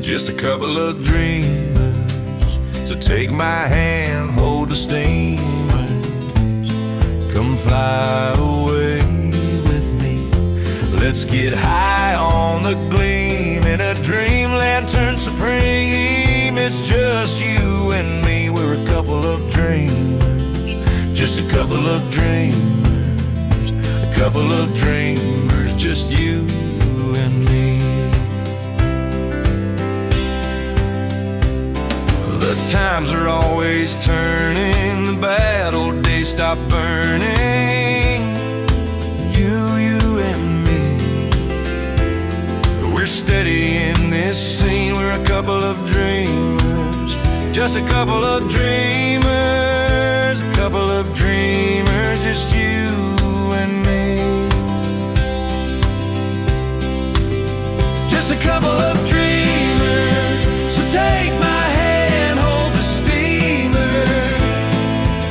just a couple of dreamers. So take my hand, hold the steamers, come fly away with me. Let's get high on the gleam in a dream lantern supreme. It's just you and me, we're a couple of dreamers, just a couple of dreamers, a couple of dreamers, just you and me. The times are always turning, the bad old days stop burning. You and me, we're steady in this scene. We're a couple of dreamers, just a couple of dreamers, a couple of dreamers, just you and me. Just a couple of dreamers, so take my hand, hold the steamer,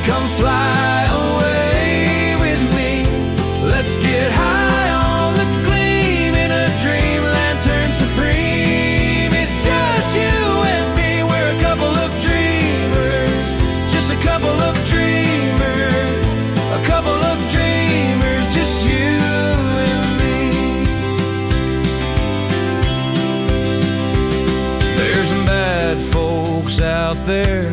come fly away with me. Let's get high on the gleam in a dream lantern supreme. It's just you and me, we're a couple of dreamers, just a couple of dreamers, a couple of dreamers, just you and me. There's some bad folks out there,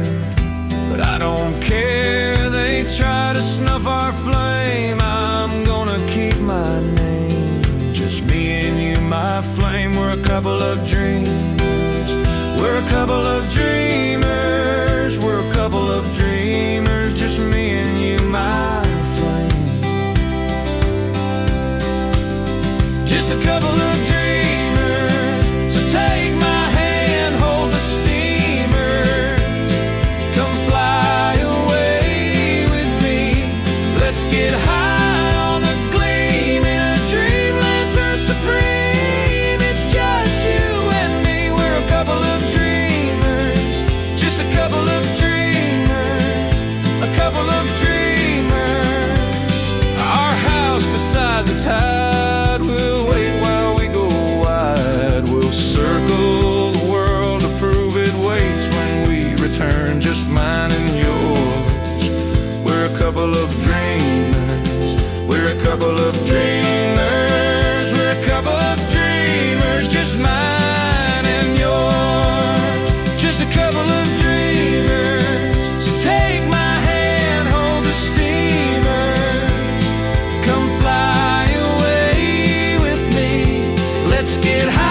but I don't care. They try to snuff our flame, I'm gonna keep my name. Just me and you, my flame. We're a couple of dreamers, we're a couple of dreamers, we're a couple of dreamers, just me and you, my flame. Just a couple of dreamers, so take my hand, hold the steamer, come fly away with me. Let's get high on the gleam in a dream lantern supreme. It's just you and me, we're a couple of dreamers, just a couple of dreamers, a couple of dreamers. Our house beside the tide, we'll wait while we go wide. We'll circle the world to prove it waits when we return, just mine and yours. We're a couple of dreamers, we're a couple of dreamers, we're a couple of dreamers, just mine and yours. Just a couple of dreamers, so take my hand, hold the steamer, come fly away with me. Let's get high